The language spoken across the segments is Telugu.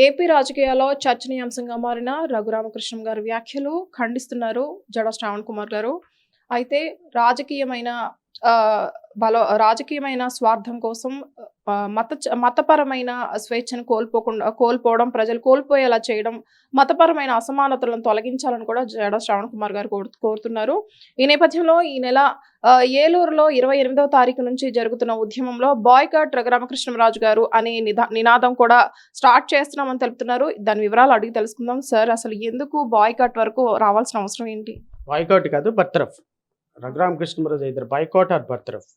ఏపీ రాజకీయాల్లో చర్చనీయాంశంగా మారిన రఘురామకృష్ణం గారి వ్యాఖ్యలు ఖండిస్తున్నారు జడ శ్రావణ్ కుమార్ గారు. అయితే రాజకీయమైన ఆహ్, రాజకీయమైన స్వార్థం కోసం మతపరమైన స్వేచ్ఛను కోల్పోవడం, ప్రజలు కోల్పోయేలా చేయడం, మతపరమైన అసమానతలను తొలగించాలని కూడా జడ శ్రావణ్ కుమార్ గారు కోరుతున్నారు. ఈ నేపథ్యంలో ఈ నెల ఏలూరులో 28వ తారీఖు నుంచి జరుగుతున్న ఉద్యమంలో బాయ్‌కాట్ రఘురామకృష్ణంరాజు గారు అనే నినాదం కూడా స్టార్ట్ చేస్తున్నామని తెలుపుతున్నారు. దాని వివరాలు అడిగి తెలుసుకుందాం. సార్, అసలు ఎందుకు బాయ్‌కాట్ వరకు రావాల్సిన అవసరం ఏంటి? బాయ్‌కాట్ కాదు, బర్తరఫ్. రఘురామకృష్ణంరాజు ఐదర్ బాయ్‌కాట్ ఆర్ బర్తరఫ్.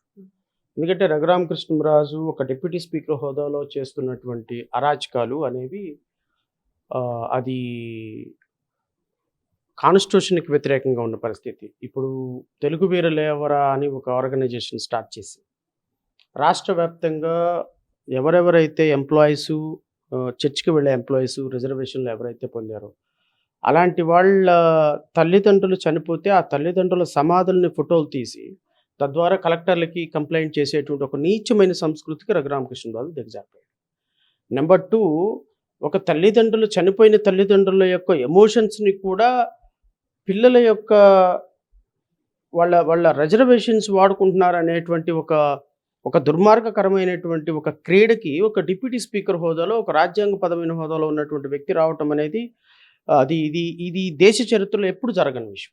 ఎందుకంటే రఘురామకృష్ణంరాజు ఒక డిప్యూటీ స్పీకర్ హోదాలో చేస్తున్నటువంటి అరాచకాలు అనేవి అది కాన్స్టిట్యూషన్కి వ్యతిరేకంగా ఉన్న పరిస్థితి. ఇప్పుడు తెలుగు వీర లేవరా అని ఒక ఆర్గనైజేషన్ స్టార్ట్ చేసి రాష్ట్ర వ్యాప్తంగా ఎవరెవరైతే ఎంప్లాయీసు చర్చ్కి వెళ్ళే ఎంప్లాయీసు రిజర్వేషన్లు ఎవరైతే పొందారో అలాంటి వాళ్ళ తల్లిదండ్రులు చనిపోతే ఆ తల్లిదండ్రుల సమాధుల్ని ఫోటోలు తీసి తద్వారా కలెక్టర్లకి కంప్లైంట్ చేసేటువంటి ఒక నీచమైన సంస్కృతికి రఘురామకృష్ణరాజు దిగజారిపోయాడు. నెంబర్ 2, ఒక చనిపోయిన తల్లిదండ్రుల యొక్క ఎమోషన్స్ని కూడా పిల్లల యొక్క వాళ్ళ రిజర్వేషన్స్ వాడుకుంటున్నారు అనేటువంటి ఒక దుర్మార్గకరమైనటువంటి ఒక క్రీడకి ఒక డిప్యూటీ స్పీకర్ హోదాలో ఒక రాజ్యాంగపరమైన హోదాలో ఉన్నటువంటి వ్యక్తి రావటం అనేది ఇది దేశ చరిత్రలో ఎప్పుడు జరగని విషయం.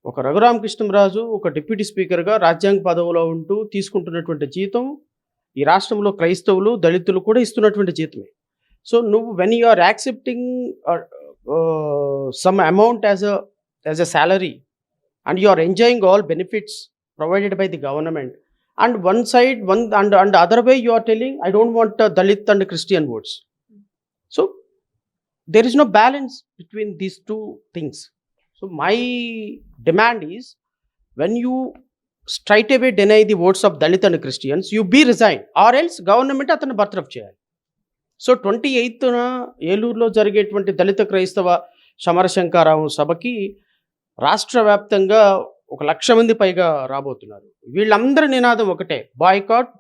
ఒక రఘురామకృష్ణంరాజు ఒక డిప్యూటీ స్పీకర్గా రాజ్యాంగ పదవిలో ఉంటూ తీసుకుంటున్నటువంటి జీతం ఈ రాష్ట్రంలో క్రైస్తవులు, దళితులు కూడా ఇస్తున్నటువంటి జీతమే. సో నువ్వు when you are accepting some amount as a salary and you are enjoying all benefits provided by the government and one side and other way you are telling I don't want Dalit and Christian votes. So there is no balance between these two things. So my demand is, when you straight away deny the votes of Dalit and Christians, you be resigned, or else government atanu bartaraf cheyali. So 28th ఏలూరులో జరిగేటువంటి దళిత క్రైస్తవ సమరశంకారావు సభకి రాష్ట్ర వ్యాప్తంగా 1,00,000 మంది పైగా రాబోతున్నారు. వీళ్ళందరి నినాదం ఒకటే, బాయ్కాట్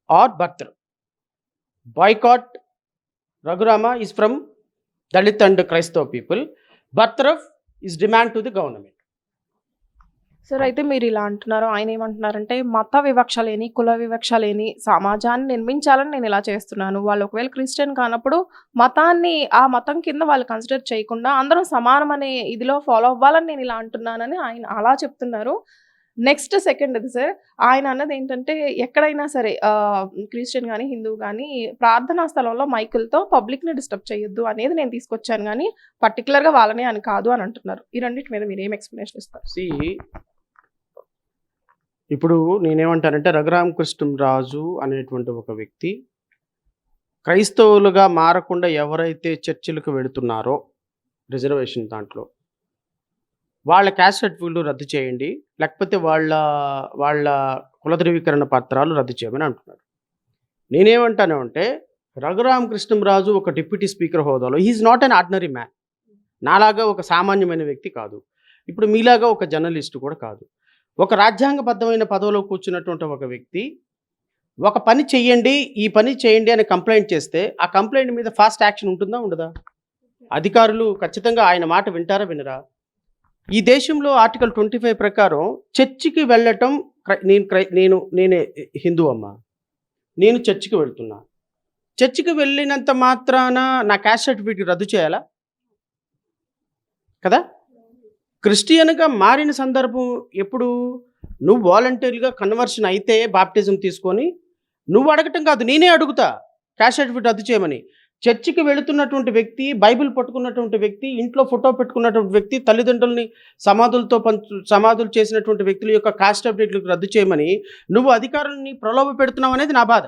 ఆర్ బర్తరఫ్. Boycott Raghurama is from Dalit and Christov people. Bartaraf is demand to the government. Sir, అయితే మీరు ఇలా అంటున్నారు. ఆయన ఏమంటున్నారంటే మత వివక్ష లేని, కుల వివక్ష లేని సమాజాన్ని నిర్మించాలని నేను ఇలా చేస్తున్నాను. వాళ్ళు ఒకవేళ క్రిస్టియన్ కానప్పుడు ఆ మతం కింద వాళ్ళు కన్సిడర్ చేయకుండా అందరం సమానం అనే ఇదిలో ఫాలో అవ్వాలని నేను ఇలా అంటున్నానని ఆయన అలా చెప్తున్నారు. నెక్స్ట్ సెకండ్ అది సార్, ఆయన అన్నది ఏంటంటే ఎక్కడైనా సరే క్రిస్టియన్ కానీ హిందువు కానీ ప్రార్థనా స్థలంలో మైకులతో పబ్లిక్ని డిస్టర్బ్ చేయొద్దు అనేది నేను తీసుకొచ్చాను, కానీ పర్టికులర్గా వాళ్ళనే అని కాదు అని అంటున్నారు. ఈ రెండింటి మీద మీరు ఏం ఎక్స్ప్లెనేషన్ ఇస్తారు? ఇప్పుడు నేనేమంటానంటే రఘురామకృష్ణంరాజు అనేటువంటి ఒక వ్యక్తి క్రైస్తవులుగా మారకుండా ఎవరైతే చర్చిలకు వెళుతున్నారో రిజర్వేషన్ దాంట్లో వాళ్ళ క్యాస్ట్ సర్టిఫికెట్లు రద్దు చేయండి, లేకపోతే వాళ్ళ కుల ధృవీకరణ పత్రాలు రద్దు చేయమని అంటున్నారు. నేనేమంటాను అంటే రఘురామకృష్ణంరాజు ఒక డిప్యూటీ స్పీకర్ హోదాలో he is not an ordinary man. నాలాగా ఒక సామాన్యమైన వ్యక్తి కాదు, ఇప్పుడు మీలాగా ఒక జర్నలిస్టు కూడా కాదు. ఒక రాజ్యాంగబద్ధమైన పదవిలో కూర్చున్నటువంటి ఒక వ్యక్తి ఒక పని చెయ్యండి, ఈ పని చేయండి అని కంప్లైంట్ చేస్తే ఆ కంప్లైంట్ మీద ఫాస్ట్ యాక్షన్ ఉంటుందా ఉండదా? అధికారులు ఖచ్చితంగా ఆయన మాట వింటారా వినరా? ఈ దేశంలో ఆర్టికల్ 25 ప్రకారం చర్చికి వెళ్ళటం, నేనే హిందూ అమ్మ, నేను చర్చికి వెళ్తున్నా, చర్చికి వెళ్ళినంత మాత్రాన నా క్యాస్ట్ సర్టిఫికేట్ రద్దు చేయాలా కదా? క్రిస్టియన్గా మారిన సందర్భం ఎప్పుడు? నువ్వు వాలంటీర్గా కన్వర్షన్ అయితే బాప్టిజం తీసుకొని నువ్వు అడగటం కాదు, నేనే అడుగుతా క్యాస్ట్ సర్టిఫికేట్ రద్దు చేయమని. చర్చికి వెళుతున్నటువంటి వ్యక్తి, బైబిల్ పట్టుకున్నటువంటి వ్యక్తి, ఇంట్లో ఫోటో పెట్టుకున్నటువంటి వ్యక్తి, తల్లిదండ్రుల్ని సమాధులు చేసినటువంటి వ్యక్తుల యొక్క కాస్ట్ సర్టిఫికేట్లకు రద్దు చేయమని నువ్వు అధికారులని ప్రలోభ పెడుతున్నావు అనేది నా బాధ.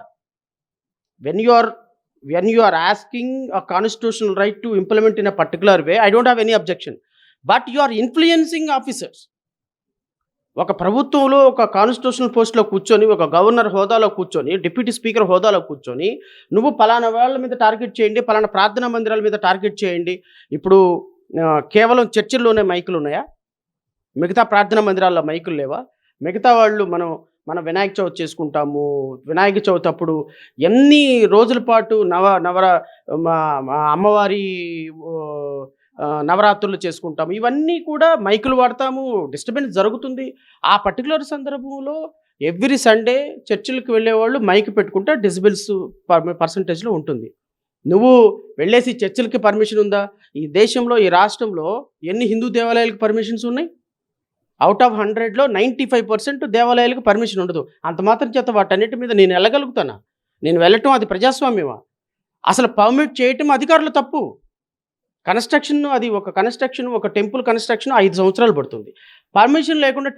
when you are asking a constitutional right to implement in a particular way, I don't have any objection, but you are influencing officers. ఒక ప్రభుత్వంలో ఒక కాన్స్టిట్యూషనల్ పోస్ట్లో కూర్చొని, ఒక గవర్నర్ హోదాలో కూర్చొని, డిప్యూటీ స్పీకర్ హోదాలో కూర్చొని నువ్వు పలానా వాళ్ళ మీద టార్గెట్ చేయండి, పలానా ప్రార్థనా మందిరాల మీద టార్గెట్ చేయండి. ఇప్పుడు కేవలం చర్చిల్లోనే మైకులు ఉన్నాయా? మిగతా ప్రార్థనా మందిరాల్లో మైకులు లేవా? మిగతా వాళ్ళు మనం మనం వినాయక చవితి చేసుకుంటాము. వినాయక చవితి అప్పుడు ఎన్ని రోజుల పాటు మా అమ్మవారి నవరాత్రులు చేసుకుంటాము. ఇవన్నీ కూడా మైకులు వాడతాము. డిస్టర్బెన్స్ జరుగుతుంది. ఆ పర్టిక్యులర్ సందర్భంలో ఎవ్రీ సండే చర్చిలకి వెళ్ళేవాళ్ళు మైక్ పెట్టుకుంటే డెసిబెల్స్ పర్సెంటేజ్‌లో ఉంటుంది. నువ్వు వెళ్ళేసి చర్చిలకి పర్మిషన్ ఉందా? ఈ దేశంలో, ఈ రాష్ట్రంలో ఎన్ని హిందూ దేవాలయాలకు పర్మిషన్స్ ఉన్నాయి? ఔట్ ఆఫ్ 100లో 95% దేవాలయాలకు పర్మిషన్ ఉండదు. అంత మాత్రం చేత వాటన్నిటి మీద నేను వెళ్ళగలుగుతానా? నేను వెళ్ళటం అది ప్రజాస్వామ్యమా? అసలు పర్మిట్ చేయటం అధికారుల తప్పు. ఒక టెంపుల్ కన్‌స్ట్రక్షన్ 5 సంవత్సరాలు పడుతుంది. పర్మిషన్ లేకుండా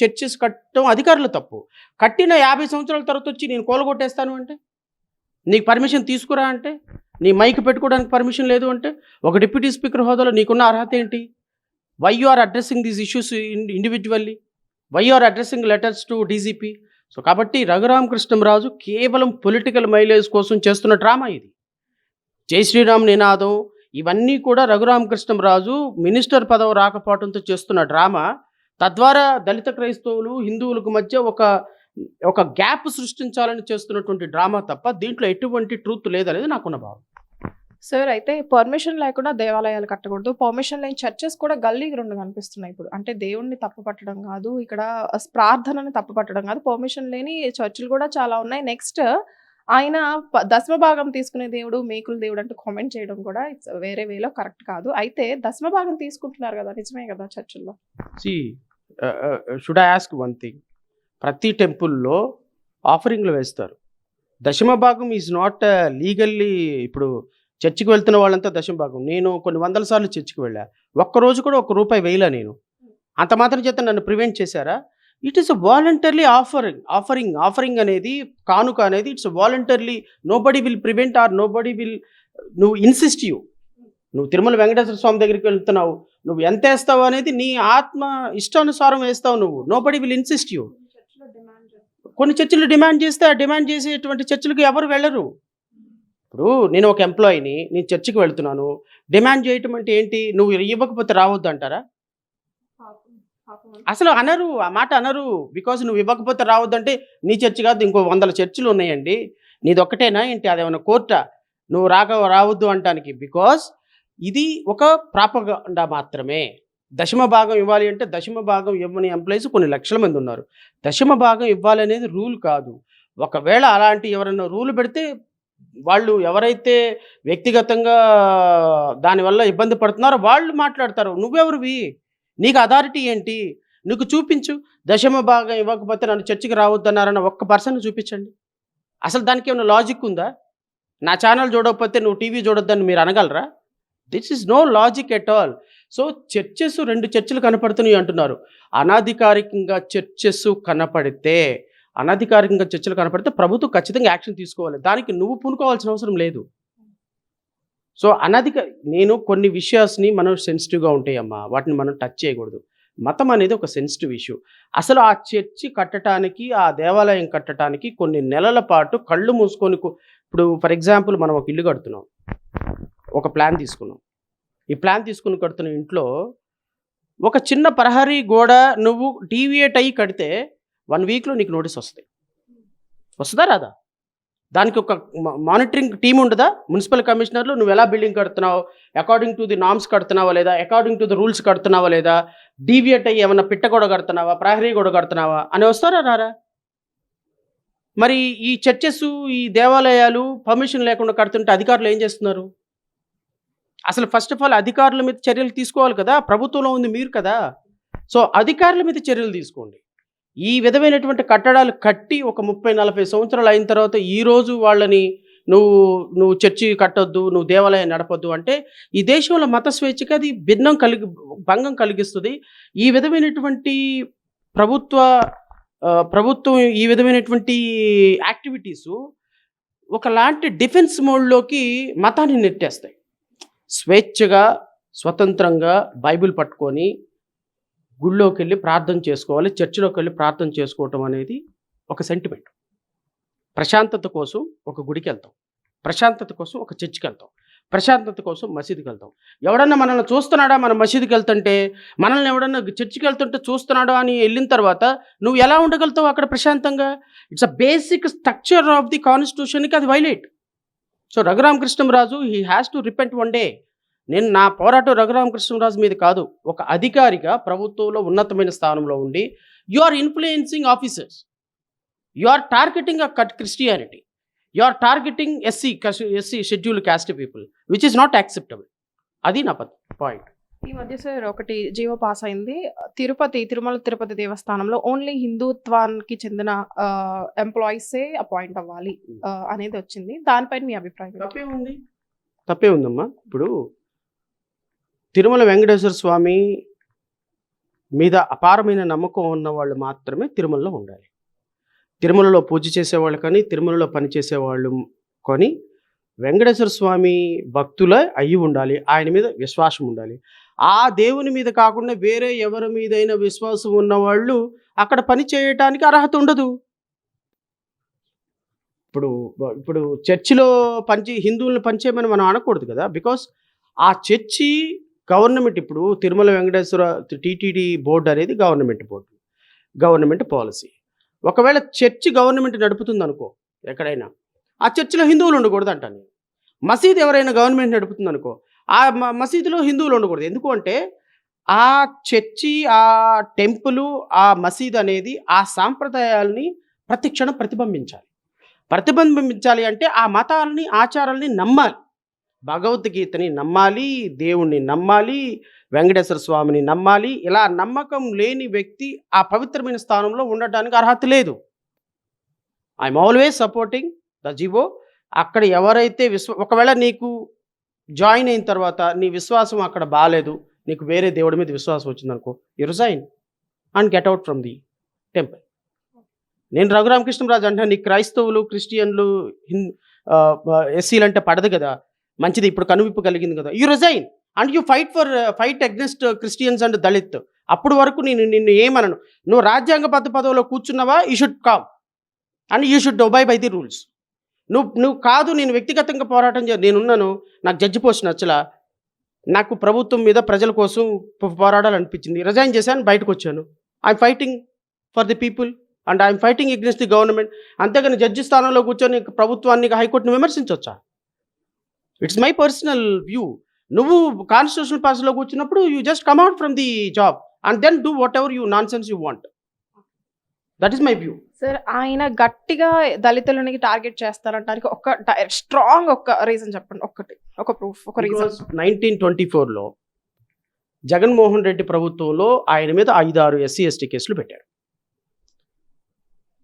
చర్చెస్ కట్టడం అధికారుల తప్పు. కట్టిన 50 సంవత్సరాల తర్వాత వచ్చి నేను కూలగొట్టేస్తాను అంటే? నీకు పర్మిషన్ తీసుకురా అంటే? నీ మైక్ పెట్టుకోవడానికి పర్మిషన్ లేదు అంటే? ఒక డిప్యూటీ స్పీకర్ హోదాలో నీకున్న అర్హత ఏంటి? Why you are addressing these issues individually? Why you are addressing letters to DGP? So కాబట్టి రఘురామకృష్ణంరాజు కేవలం పొలిటికల్ మైలేజ్ కోసం చేస్తున్న డ్రామా ఇది. జై శ్రీరామ్ నినాదం ఇవన్నీ కూడా రఘురామకృష్ణంరాజు మినిస్టర్ పదవి రాకపోవడంతో చేస్తున్న డ్రామా. తద్వారా దళిత క్రైస్తవులు, హిందువులకు మధ్య ఒక గ్యాప్ సృష్టించాలని చేస్తున్నటువంటి డ్రామా తప్ప దీంట్లో ఎటువంటి ట్రూత్ లేదనేది నాకున్న భావం. సార్ అయితే పర్మిషన్ లేకుండా దేవాలయాలు కట్టకూడదు. పర్మిషన్ లేని చర్చెస్ కూడా గల్లీకి 2 కనిపిస్తున్నాయి ఇప్పుడు. అంటే దేవుడిని తప్పుపట్టడం కాదు, ఇక్కడ ప్రార్థనని తప్పుపట్టడం కాదు. పర్మిషన్ లేని చర్చిలు కూడా చాలా ఉన్నాయి. నెక్స్ట్ ఆయన దశమ భాగం తీసుకునే దేవుడు, మేకుల దేవుడు అంటూ కామెంట్ చేయడం కూడా ఇట్స్ వేరే వేలో కరెక్ట్ కాదు. అయితే దశమ భాగం తీసుకుంటున్నారు కదా, నిజమే కదా చర్చిల్లో? Should I ask one thing? ప్రతి టెంపుల్లో ఆఫరింగ్లు వేస్తారు. దశమ భాగం ఈజ్ నాట్ లీగల్లీ. ఇప్పుడు చర్చికి వెళ్తున్న వాళ్ళంతా దశమ భాగం. నేను కొన్ని వందల సార్లు చర్చికి వెళ్ళా. ఒక్కరోజు కూడా ₹1 వేయలా నేను. అంత మాత్రం చేత నన్ను ప్రివెంట్ చేశారా? ఇట్ ఈస్ వాలంటర్లీ ఆఫరింగ్ అనేది, కానుక అనేది it's voluntarily. Nobody will prevent or nobody will. నువ్వు ఇన్సిస్ట్ నువ్వు తిరుమల వెంకటేశ్వర స్వామి దగ్గరికి వెళ్తున్నావు, నువ్వు ఎంత వేస్తావు అనేది నీ ఆత్మ ఇష్టానుసారం వేస్తావు నువ్వు. Nobody will insist you. కొన్ని చర్చిలు డిమాండ్ చేస్తే ఆ డిమాండ్ చేసేటువంటి చర్చిలకు ఎవరు వెళ్ళరు. ఇప్పుడు నేను ఒక ఎంప్లాయీని, నేను చర్చికి వెళ్తున్నాను, డిమాండ్ చేయటం అంటే ఏంటి? నువ్వు ఇవ్వకపోతే రావద్దు అంటారా? అసలు అనరు, ఆ మాట అనరు. బికాజ్ నువ్వు ఇవ్వకపోతే రావద్దంటే నీ చర్చి కాదు, ఇంకో 100 చర్చిలు ఉన్నాయండి, నీది ఒక్కటేనా ఏంటి? అదేమన్నా కోర్టా నువ్వు రావద్దు అంటానికి? బికాజ్ ఇది ఒక ప్రాపగండా మాత్రమే. దశమ భాగం ఇవ్వాలి అంటే దశమ భాగం ఇవ్వని ఎంప్లాయీస్ కొన్ని లక్షల మంది ఉన్నారు. దశమ భాగం ఇవ్వాలి అనేది రూల్ కాదు. ఒకవేళ అలాంటి ఎవరైనా రూల్ పెడితే వాళ్ళు ఎవరైతే వ్యక్తిగతంగా దానివల్ల ఇబ్బంది పడుతున్నారో వాళ్ళు మాట్లాడతారు. నువ్వెవరివి? నీకు అథారిటీ ఏంటి? నీకు చూపించు. దశమ భాగం ఇవ్వకపోతే నన్ను చర్చికి రావద్దన్నారన్న ఒక్క పర్సన్ చూపించండి. అసలు దానికి ఏమైనా లాజిక్ ఉందా? నా ఛానల్ చూడకపోతే నువ్వు టీవీ చూడొద్దని మీరు అనగలరా? This is no logic at all. So churches 2 చర్చిలు కనపడుతున్నాయి అంటున్నారు. అనధికారికంగా చర్చెస్ కనపడితే ప్రభుత్వం ఖచ్చితంగా యాక్షన్ తీసుకోవాలి. దానికి నువ్వు పూనుకోవాల్సిన అవసరం లేదు. సో నేను కొన్ని విషయాస్ని మనం సెన్సిటివ్గా ఉంటాయమ్మా, వాటిని మనం టచ్ చేయకూడదు. మతం అనేది ఒక సెన్సిటివ్ ఇష్యూ. అసలు ఆ చర్చి కట్టడానికి, ఆ దేవాలయం కట్టడానికి కొన్ని నెలల పాటు కళ్ళు మూసుకొని ఇప్పుడు ఫర్ ఎగ్జాంపుల్ మనం ఒక ఇల్లు కడుతున్నాం, ఒక ప్లాన్ తీసుకున్నాం. ఈ ప్లాన్ తీసుకుని కడుతున్న ఇంట్లో ఒక చిన్న ప్రహరీ గోడ నువ్వు డీవియేట్ అయ్యి కడితే 1 వీక్లో నీకు నోటీస్ వస్తుందా రాదా? దానికి ఒక మానిటరింగ్ టీం ఉండదా? మున్సిపల్ కమిషనర్లు నువ్వు ఎలా బిల్డింగ్ కడుతున్నావు, అకార్డింగ్ టు ది నామ్స్ కడుతున్నావా లేదా, అకార్డింగ్ టు ది రూల్స్ కడుతున్నావా లేదా, డీవియేట్ అయ్యి ఏమన్నా పిట్ట గోడ కడుతున్నావా, ప్రహరీ గోడ కడుతున్నావా అని వస్తారా రారా? మరి ఈ చర్చెస్, ఈ దేవాలయాలు పర్మిషన్ లేకుండా కడుతుంటే అధికారులు ఏం చేస్తున్నారు? అసలు ఫస్ట్ ఆఫ్ ఆల్ అధికారుల మీద చర్యలు తీసుకోవాలి కదా. ప్రభుత్వంలో ఉంది మీరు కదా. సో అధికారుల మీద చర్యలు తీసుకోండి. ఈ విధమైనటువంటి కట్టడాలు కట్టి ఒక 30-40 సంవత్సరాలు అయిన తర్వాత ఈరోజు వాళ్ళని నువ్వు చర్చి కట్టొద్దు, నువ్వు దేవాలయం నడపొద్దు అంటే ఈ దేశంలో మత స్వేచ్ఛకి అది భంగం కలిగిస్తుంది. ఈ విధమైనటువంటి ప్రభుత్వం ఈ విధమైనటువంటి యాక్టివిటీసు ఒకలాంటి డిఫెన్స్ మోడ్లోకి మతాన్ని నెట్టేస్తాయి. స్వేచ్ఛగా, స్వతంత్రంగా బైబిల్ పట్టుకొని గుళ్ళోకి వెళ్ళి ప్రార్థన చేసుకోవాలి, చర్చిలోకి వెళ్ళి ప్రార్థన చేసుకోవటం అనేది ఒక సెంటిమెంట్. ప్రశాంతత కోసం ఒక గుడికి వెళ్తాం, ప్రశాంతత కోసం ఒక చర్చికి వెళ్తాం, ప్రశాంతత కోసం మసీదుకి వెళ్తాం. ఎవడన్నా మనల్ని చూస్తున్నాడా మనం మసీదుకి వెళ్తుంటే, మనల్ని ఎవడన్నా చర్చికి వెళ్తుంటే చూస్తున్నాడా అని వెళ్ళిన తర్వాత నువ్వు ఎలా ఉండగలుగుతావు అక్కడ ప్రశాంతంగా? It's a basic structure of the కాన్స్టిట్యూషన్కి అది violate. So Raghurama Krishnam Raju he has to repent one day. నేను నా పోరాటం రఘురామకృష్ణంరాజు మీద కాదు. ఒక అధికారిగా ప్రభుత్వంలో ఉన్నతమైన స్థానంలో ఉండి you are influencing officers. You are targeting Christianity. You are targeting SC scheduled caste people which is not acceptable. అది నా పాయింట్. ఈ మధ్య సార్ ఒకటి జీవో పాస్ అయింది. తిరుమల తిరుపతి దేవస్థానంలో ఓన్లీ హిందుత్వానికి చెందిన ఎంప్లాయీసే అపాయింట్ అవ్వాలి అనేది వచ్చింది. దానిపైన మీ అభిప్రాయం? తప్పే ఉందమ్మా. ఇప్పుడు తిరుమల వెంకటేశ్వర స్వామి మీద అపారమైన నమ్మకం ఉన్న వాళ్ళు మాత్రమే తిరుమలలో ఉండాలి. తిరుమలలో పూజ చేసేవాళ్ళు కానీ, తిరుమలలో పనిచేసేవాళ్ళు కొని వెంకటేశ్వర స్వామి భక్తులే అయ్యి ఉండాలి. ఆయన మీద విశ్వాసం ఉండాలి. ఆ దేవుని మీద కాకుండా వేరే ఎవరి మీదైనా విశ్వాసం ఉన్నవాళ్ళు అక్కడ పని చేయటానికి అర్హత ఉండదు. ఇప్పుడు చర్చిలో హిందువులను పనిచేయమని మనం అనకూడదు కదా. బికాస్ ఆ చర్చి గవర్నమెంట్, ఇప్పుడు తిరుమల వెంకటేశ్వర టీటీడీ బోర్డు అనేది గవర్నమెంట్ బోర్డు, గవర్నమెంట్ పాలసీ. ఒకవేళ చర్చి గవర్నమెంట్ నడుపుతుంది అనుకో, ఎక్కడైనా ఆ చర్చిలో హిందువులు ఉండకూడదు అంటాను నేను. మసీదు ఎవరైనా గవర్నమెంట్ నడుపుతుంది అనుకో, ఆ మసీదులో హిందువులు ఉండకూడదు. ఎందుకు అంటే ఆ చర్చి, ఆ టెంపుల్, ఆ మసీదు అనేది ఆ సాంప్రదాయాలని ప్రతి క్షణం ప్రతిబింబించాలి అంటే ఆ మతాలని, ఆచారాలని నమ్మాలి. భగవద్గీతని నమ్మాలి, దేవుణ్ణి నమ్మాలి, వెంకటేశ్వర స్వామిని నమ్మాలి. ఇలా నమ్మకం లేని వ్యక్తి ఆ పవిత్రమైన స్థానంలో ఉండటానికి అర్హత లేదు. I'm always supporting the GO. అక్కడ ఎవరైతే ఒకవేళ నీకు జాయిన్ అయిన తర్వాత నీ విశ్వాసం అక్కడ బాగాలేదు, నీకు వేరే దేవుడి మీద విశ్వాసం వచ్చిందనుకో, you resign and get out from the temple. నేను రఘురామకృష్ణరాజు అంటే నీ క్రైస్తవులు, క్రిస్టియన్లు, ఎస్సీలు అంటే పడదు కదా, మంచిది ఇప్పుడు కనువిప్పు కలిగింది కదా, you resign and you fight against Christians and Dalit. అప్పుడు వరకు నిన్ను ఏమనను. నువ్వు రాజ్యాంగబద్ధ పదవిలో కూర్చున్నావా, you should come and you should obey by the rules. నువ్వు కాదు, నేను వ్యక్తిగతంగా పోరాటం నేనున్నాను, నాకు జడ్జి పోస్ట్ నచ్చలా, నాకు ప్రభుత్వం మీద ప్రజల కోసం పోరాడాలనిపించింది, రిజైన్ చేశాను, బయటకు వచ్చాను. I'm fighting for the people and I'm fighting against the government. అంతేగాని జడ్జి స్థానంలో కూర్చొని ప్రభుత్వాన్ని, హైకోర్టుని విమర్శించవచ్చా? It's my personal view. నువ్వు కాన్స్టిట్యూషనల్ పార్టీలో కూర్చున్నప్పుడు you just come out from the job and then do whatever you nonsense you want. That is my view. Sir, ఆయన గట్టిగా దళితులని టార్గెట్ చేస్తారంటానికి ఒక స్ట్రాంగ్ రీజన్ చెప్పండి. ఒక ప్రూఫ్, ఒక రీజన్. 1924లో జగన్మోహన్ రెడ్డి ప్రభుత్వంలో ఆయన మీద 5-6 SC/ST కేసులు పెట్టారు.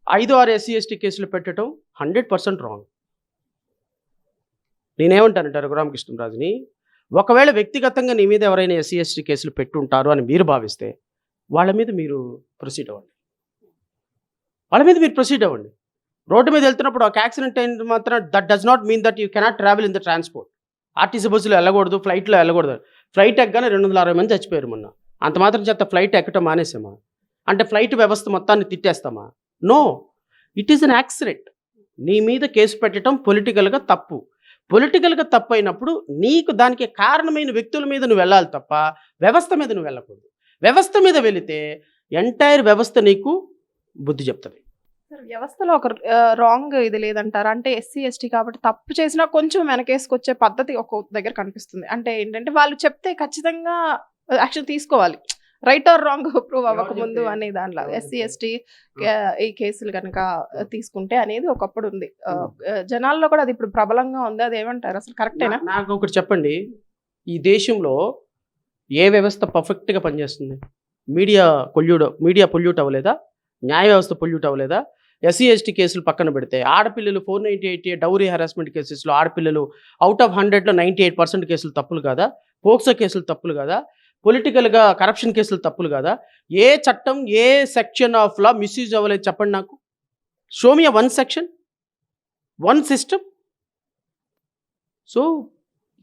5-6 SC/ST కేసులు పెట్టడం 100% రాంగ్. నేనేమంటానంటే రఘురామకృష్ణరాజుని, ఒకవేళ వ్యక్తిగతంగా నీ మీద ఎవరైనా SC/ST కేసులు పెట్టుంటారు అని మీరు భావిస్తే వాళ్ళ మీద మీరు ప్రొసీడ్ అవ్వండి. రోడ్డు మీద వెళ్తున్నప్పుడు ఒక యాక్సిడెంట్ అయిన మాత్రం that does not mean that you cannot travel in the transport. RTC బస్సులో వెళ్ళకూడదు, ఫ్లైట్లో వెళ్ళకూడదు. ఫ్లైట్ ఎక్కగానే 260 మంది చచ్చిపోయారు మొన్న. అంత మాత్రం చేత ఫ్లైట్ ఎక్కటం మానేసామా? అంటే ఫ్లైట్ వ్యవస్థ మొత్తాన్ని తిట్టేస్తామా? No, it is an accident. నీ మీద కేసు పెట్టడం పొలిటికల్గా తప్పు. పొలిటికల్గా తప్పు అయినప్పుడు నీకు దానికి కారణమైన వ్యక్తుల మీద నువ్వు వెళ్ళాలి తప్ప వ్యవస్థ మీద నువ్వు వెళ్ళకూడదు. వ్యవస్థ మీద వెళితే ఎంటైర్ వ్యవస్థ నీకు బుద్ధి చెప్తుంది. వ్యవస్థలో ఒక రాంగ్ ఇది లేదంటారా? అంటే SC/ST కాబట్టి తప్పు చేసినా కొంచెం వెనకేసుకొచ్చే పద్ధతి ఒక దగ్గర కనిపిస్తుంది. అంటే ఏంటంటే వాళ్ళు చెప్తే ఖచ్చితంగా యాక్షన్ తీసుకోవాలి, రైట్ ఆర్ రాంగ్ ప్రూవ్ అవ్వకముందు అనే దాంట్లో SC/ST ఈ కేసులు కనుక తీసుకుంటే అనేది ఒకప్పుడు ఉంది. జనాల్లో కూడా అది ఇప్పుడు ప్రబలంగా ఉంది. అది ఏమంటారు, అసలు కరెక్టేనా? నాకు ఒకటి చెప్పండి, ఈ దేశంలో ఏ వ్యవస్థ పర్ఫెక్ట్గా పనిచేస్తుంది? మీడియా పొల్యూట్ అవ్వలేదా? న్యాయ వ్యవస్థ పొల్యూట్ అవ్వలేదా? SC/ST కేసులు పక్కన పెడితే ఆడపిల్లలు 498 డౌరీ హెరాస్మెంట్ కేసెస్లో ఆడపిల్లలు అవుట్ ఆఫ్ 100లో 98% కేసులు తప్పులు కాదా? పోక్సో కేసులు తప్పులు కాదా? పొలిటికల్గా కరప్షన్ కేసులు తప్పులు కాదా? ఏ చట్టం, ఏ సెక్షన్ ఆఫ్ లా మిస్యూజ్ అవ్వలేదు చెప్పండి నాకు. Show me one section, one system. So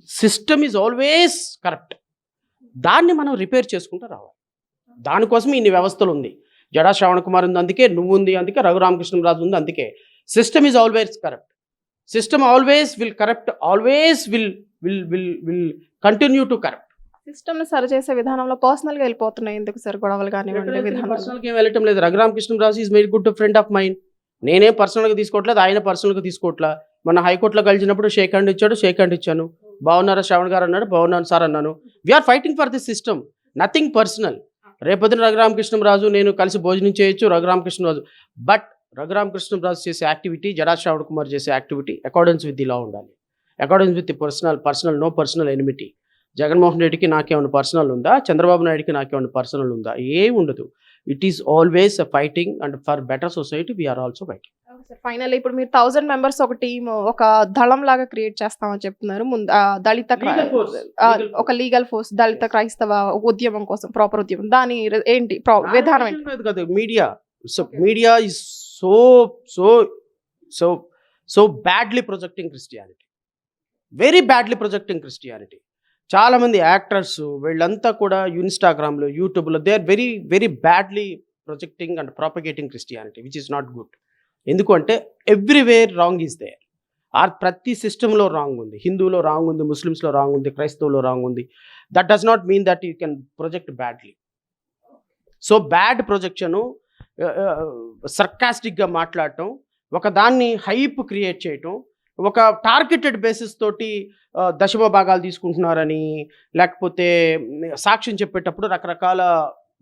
system is always corrupt. దాన్ని మనం రిపేర్ చేసుకుంటూ రావాలి. దానికోసం ఇన్ని వ్యవస్థలు ఉంది. జడా శ్రవణ్ కుమార్ ఉంది అందుకే, నువ్వు ఉంది అందుకే, రఘురామకృష్ణరాజు ఉంది అందుకే. System is always corrupt. System always will corrupt, always will will continue to corrupt. System ని సరిచేసే విధానంలో పర్సనల్ గా వెళ్ళిపోతున్నాయి ఎందుకు సార్ గొడవలు కానివ్వండి విధానం పర్సనల్గా ఏం వెళ్ళటం లేదు. Raghurama Krishna Raju is very good friend of mind. నేనేం పర్సనల్గా తీసుకోవట్లేదు, ఆయన పర్సనల్గా తీసుకోవట్లా. మన హైకోర్టులో కలిసినప్పుడు షేక్ హ్యాండ్ ఇచ్చాడు, షేక్ హ్యాండ్ ఇచ్చాను. బాగున్నారా శ్రవణ్ గారు అన్నాడు, బాగున్నాను సార్ అన్నాను. We are fighting for this system, nothing personal. రేపొద్దున రఘురామకృష్ణరాజు నేను కలిసి భోజనం చేయొచ్చు, రఘురామకృష్ణరాజు. బట్ రఘురామకృష్ణరాజు చేసే యాక్టివిటీ, జడా శ్రావణ్ కుమార్ చేసే activity accordance with the law ఉండాలి. Accordance with the personal no personal enmity. Jaganmohan రెడ్డికి నాకేమైనా పర్సనల్ ఉందా, చంద్రబాబు నాయుడుకి నాకేమైనా పర్సనల్ ఉందా, ఏం ఉండదు. It is always fighting and for better society we are also fighting. Final ఇప్పుడు మీరు 1000 మెంబర్స్ ఒక టీమ్ ఒక దళం లాగా క్రియేట్ చేస్తామని చెప్తున్నారు. ముందు దళిత ఒక లీగల్ ఫోర్స్ దళిత క్రైస్తవ ఉద్యమం కోసం ప్రాపర్ ఉద్యమం దాని ఏంటి విధానం ఏంటి? Media is so so so so badly projecting Christianity, very badly projecting Christianity. చాలా మంది యాక్టర్స్ వీళ్ళంతా కూడా ఇన్స్టాగ్రామ్లో, యూట్యూబ్లో they are very very badly projecting and propagating Christianity which is not good. ఎందుకంటే ఎవ్రీవేర్ రాంగ్ ఈజ్ దేర్. ప్రతి సిస్టంలో రాంగ్ ఉంది. హిందువులో రాంగ్ ఉంది, ముస్లిమ్స్లో రాంగ్ ఉంది, క్రైస్తవులో రాంగ్ ఉంది. That does not mean that you can project badly. So bad projection, సర్కాస్టిక్గా మాట్లాడటం, ఒక దాన్ని హైప్ క్రియేట్ చేయటం, ఒక టార్గెటెడ్ బేసిస్ తోటి దశమ భాగాలు తీసుకుంటున్నారని, లేకపోతే సాక్ష్యం చెప్పేటప్పుడు రకరకాల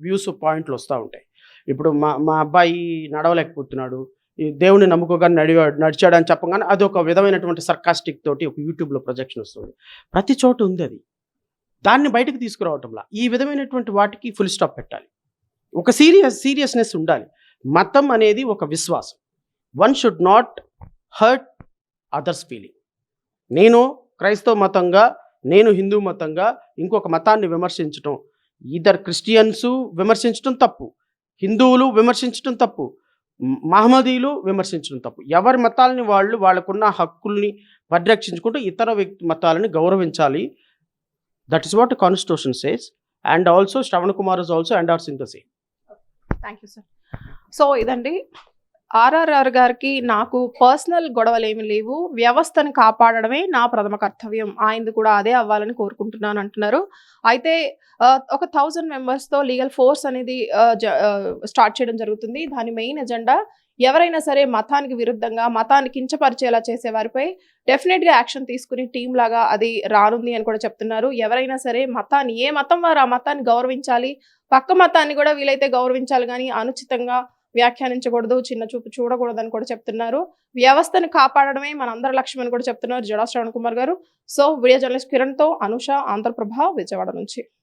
వ్యూస్ పాయింట్లు వస్తూ ఉంటాయి. ఇప్పుడు మా అబ్బాయి నడవలేకపోతున్నాడు, ఈ దేవుని నమ్ముకోగానే నడిచాడు అని చెప్పగానే అదొక విధమైనటువంటి సర్కాస్టిక్ తోటి ఒక యూట్యూబ్లో ప్రొజెక్షన్ వస్తుంది. ప్రతి చోట ఉంది అది. దాన్ని బయటకు తీసుకురావటంలా ఈ విధమైనటువంటి వాటికి ఫుల్ స్టాప్ పెట్టాలి. ఒక సీరియస్నెస్ ఉండాలి. మతం అనేది ఒక విశ్వాసం. One should not hurt others feeling. నేను క్రైస్తవ మతంగా, నేను హిందూ మతంగా ఇంకొక మతాన్ని విమర్శించటం, ఇద్దరు క్రిస్టియన్స్ విమర్శించడం తప్పు, హిందువులు విమర్శించడం తప్పు, మహమ్మదీయులు విమర్శించడం తప్పు. ఎవరి మతాలని వాళ్ళకున్న హక్కుల్ని పరిరక్షించుకుంటూ ఇతర మతాలని గౌరవించాలి. That is what constitution says. And also Shravan Kumar is also endorsing the same. Thank you sir. So ఇదండి, ఆర్ఆర్ఆర్ గారికి నాకు పర్సనల్ గొడవలు ఏమి లేవు, వ్యవస్థను కాపాడడమే నా ప్రథమ కర్తవ్యం, ఆయనది కూడా అదే అవ్వాలని కోరుకుంటున్నాను అంటున్నారు. అయితే ఒక 1000 మెంబర్స్తో లీగల్ ఫోర్స్ అనేది స్టార్ట్ చేయడం జరుగుతుంది. దాని మెయిన్ ఎజెండా ఎవరైనా సరే మతానికి విరుద్ధంగా, మతాన్ని కించపరిచేలా చేసే వారిపై డెఫినెట్గా యాక్షన్ తీసుకుని టీం లాగా అది రానుంది అని కూడా చెప్తున్నారు. ఎవరైనా సరే మతాన్ని, ఏ మతం వారు ఆ మతాన్ని గౌరవించాలి, పక్క మతాన్ని కూడా వీలైతే గౌరవించాలి, కానీ అనుచితంగా వ్యాఖ్యానించకూడదు, చిన్న చూపు చూడకూడదు అని కూడా చెప్తున్నారు. వ్యవస్థను కాపాడడమే మనందరి లక్ష్యం అని కూడా చెప్తున్నారు Jada Shravan Kumar garu. So video journalist కిరణ్తో అనుష, ఆంధ్రప్రభ, విజయవాడ నుంచి.